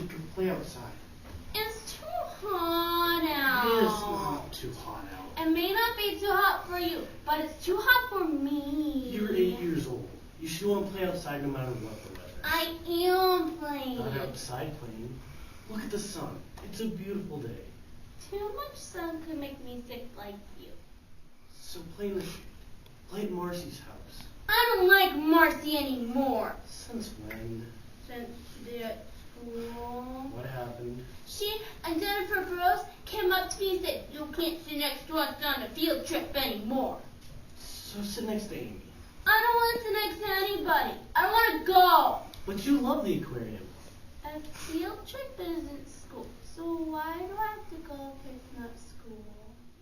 you can play outside. It's too hot out. It is not too hot out. It may not be too hot for you, but it's too hot for me. You're 8 years old. You should want to play outside no matter what the weather. I am playing. Not outside playing. Look at the sun. It's a beautiful day. Too much sun could make me sick like you. So play at Marcy's house. I don't like Marcy anymore. Since when? Since the school. What happened? She and Jennifer Burrows came up to me and said, "You can't sit next to us on a field trip anymore." So sit next to Amy. I don't want to sit next to anybody. I don't want to go. But you love the aquarium. A field trip isn't school, so why do I have to go if it's not school?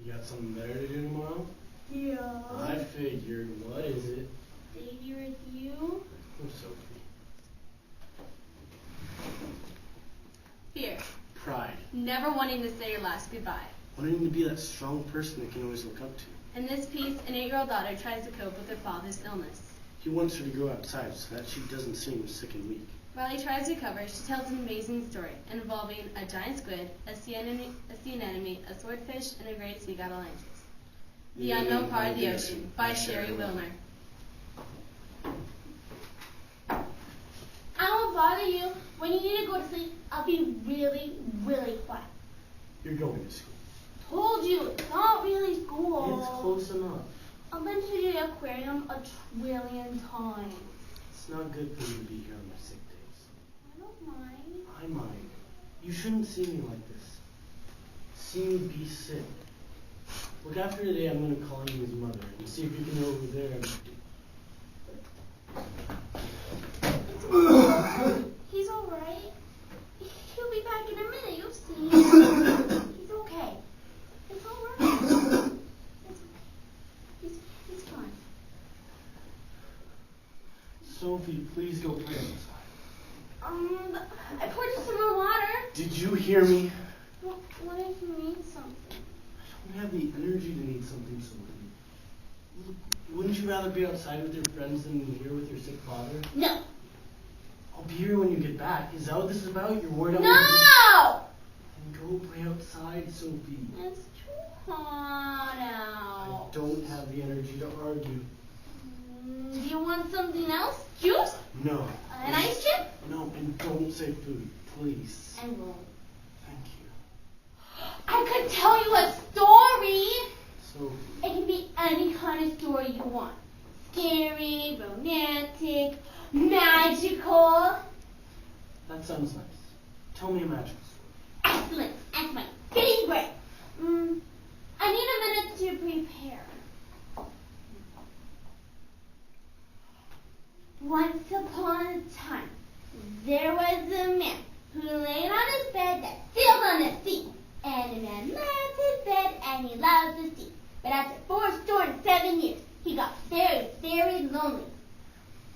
You got something better to do tomorrow? Yeah. I figured. What is it? Stay here with you. I'm Sophie. Fear. Pride. Never wanting to say your last goodbye. Wanting to be that strong person they can always look up to. In this piece, an 8-year-old daughter tries to cope with her father's illness. He wants her to go outside so that she doesn't seem sick and weak. While he tries to recover, she tells an amazing story involving a giant squid, a sea anemone, a swordfish, and a great sea god Atlantis. The Unknown Part of the Ocean by Sherry Wilner. I won't bother you. When you need to go to sleep, I'll be really, really quiet. You're going to school. Told you, it's not really school. It's close enough. I've been to the aquarium a trillion times. It's not good for you to be here on my sick days. I don't mind. I mind. You shouldn't see me like this. See me be sick. Look, after today, I'm going to call you his mother and see if you can go over there and... He's alright. He'll be back in a minute, you'll see. He's okay. It's alright. It's okay. He's fine. Sophie, please go play outside. I poured you some more water. Did you hear me? What if you need something? I don't have the energy to need something so late. Look, wouldn't you rather be outside with your friends than here with your sick father? No. I'll be here when you get back. Is that what this is about? You're worried I'm No! Then go play outside, Sophie. It's too hot out. I don't have the energy to argue. Do you want something else? Juice? No. An ice chip? No, and don't say food, please. I won't. Thank you. I could tell you a story. Sophie. It can be any kind of story you want. Scary, romantic, magical. That sounds nice. Tell me a magical story. Excellent. That's my favorite. I need a minute to prepare. Once upon a time, there was a man who laid on his bed that sailed on the sea. And the man loved his bed and he loved the sea. But after 407 years, he got very, very lonely.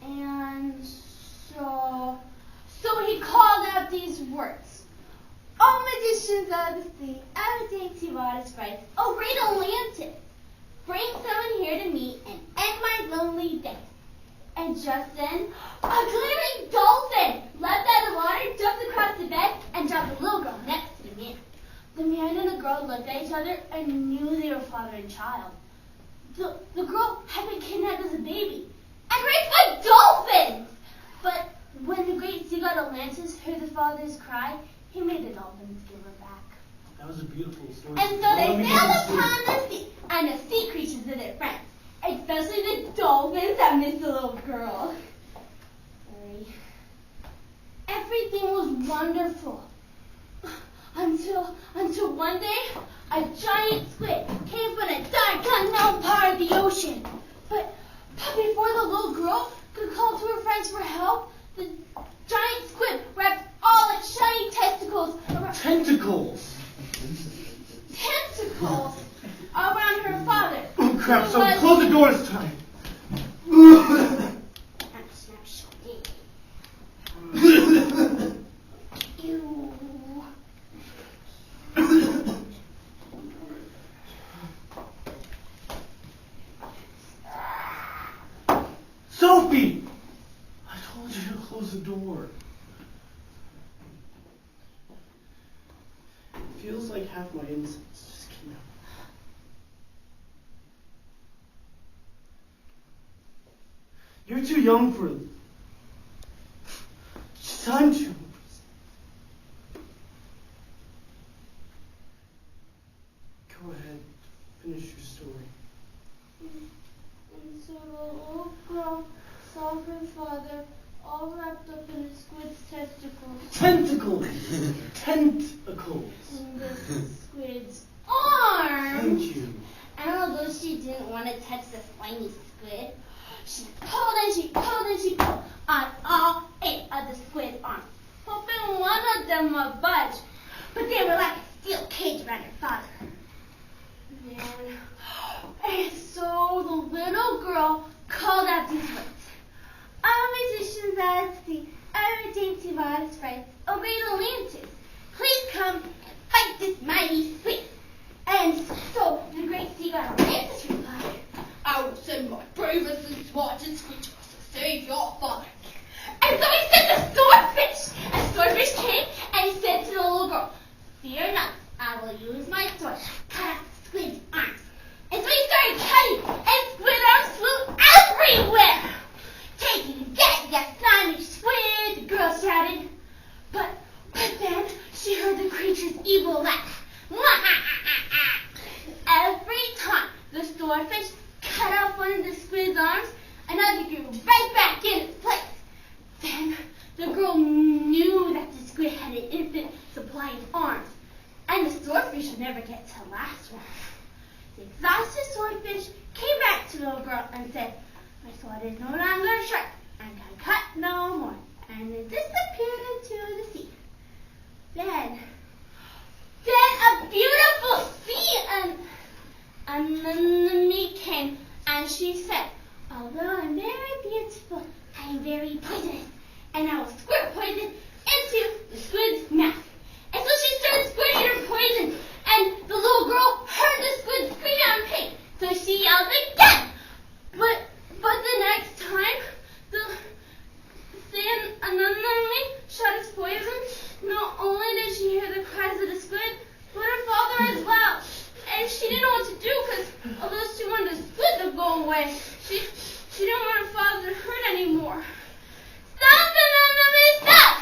And so he called out these words. "O magicians of the sea, everything to water sprites, O great Atlantis, bring someone here to me and end my lonely days." And just then, a glittering dolphin leapt out of the water, jumped across the bed, and dropped the little girl next to the man. The man and the girl looked at each other and knew they were father and child. The girl had been kidnapped as a baby and raised by dolphins. But when the great sea god Atlantis heard the father's cry, he made the dolphins give her back. That was a beautiful story. And so they sailed upon the sea, and the sea creatures are their friends, especially the dolphins that missed the little girl. Sorry. Everything was wonderful. Until one day, a giant squid came from a dark, unknown part of the ocean. But before the little girl could call to her friends for help, the giant squid wrapped all its shiny testicles around... Tentacles! Tentacles around her father. Oh crap, so close the door this time. Ew. Sophie! I told you to close the door. You're too young for it. It's time to. Go ahead. Finish your story. And so the little girl saw her father all wrapped up in the squid's testicles. Tentacles! Tentacles! And the squid's arm. Thank you. And although she didn't want to touch the slimy squid, she pulled and she pulled and she pulled on all 8 of the squid arms, hoping one of them would budge. But they were like a steel cage around her father. And so the little girl called out these words. All musicians at sea, every dainty modest friends, obey the lances. Please come and fight this mighty squid. And so the great seagull Lances replied, I will send my bravest and smartest creatures to save your father. And so he sent the swordfish. And swordfish came and he said to the little girl, fear not, I will use my sword to cut out the squid's arms. And so he started cutting, and squid arms flew everywhere. Taking that, you slimy squid, the girl shouted. But then she heard the creature's evil laugh. Every time the swordfish cut off one of the squid's arms, another grew right back in its place. Then the girl knew that the squid had an infinite supply of arms, and the swordfish would never get to the last one. The exhausted swordfish came back to the little girl and said, my sword is no longer sharp, and can cut no more, and it disappeared into the sea. Then a beautiful sea anemone came, and she said, although I'm very beautiful, I am very poisonous, and I will squirt poison into the squid's mouth. And so she started squirting her poison, and the little girl heard the squid scream out in pain, so she yelled again. But the next time, the sea anemone shot its poison, not only did she hear the cries of the squid, but her father as well. And she didn't know what to do, because although she wanted the squid to go away, she didn't want her father to hurt anymore. Stop, anemone, stop!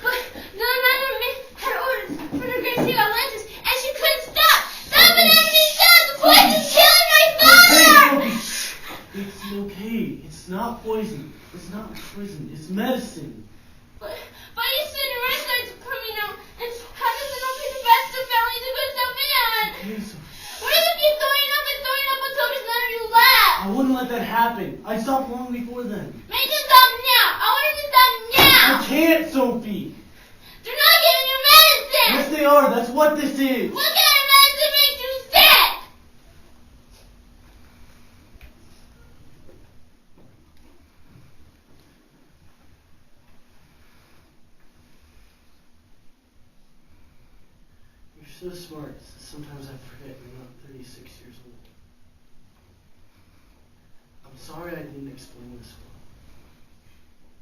But the anemone had orders from the great seagull Lances, and she couldn't stop. Stop, anemone, stop! The poison's killing my father! It's okay. It's not poison. It's not poison. It's medicine. But you said your eyesight is coming out, and how does it not be the best of families to put stuff in? Okay, so What if you keep throwing up until there's none of you left? I wouldn't let that happen. I stopped long before then. Make it stop now! I want it to stop now! I can't, Sophie. They're not giving you medicine! Yes, they are. That's what this is. What kind of medicine makes you sick? You're so smart. Sometimes I forget you're not 36 years old. I'm sorry I didn't explain this well.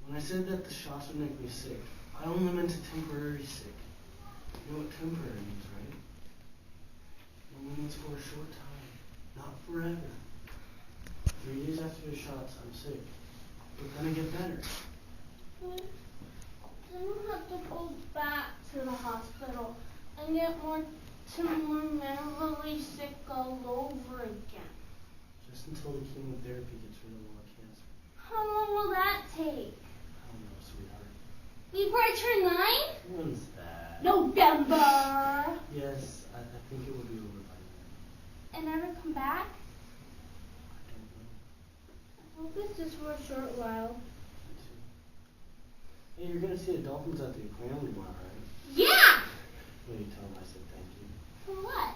When I said that the shots would make me sick, I only meant a temporary sick. You know what temporary means, right? It means for a short time, not forever. 3 days after the shots, I'm sick. But then I get better. But then we'll have to go back to the hospital and get more terminally sick all over again. Just until the chemotherapy gets rid of all the cancer. How long will that take? I don't know, sweetheart. Before I turn 9? When's that? November. Yes, I think it will be over by then. And never come back? I don't know. I hope it's just for a short while. Me too. Hey, you're gonna see the dolphins at the aquarium tomorrow, right? Yeah! Will you tell them I said thank you? For what?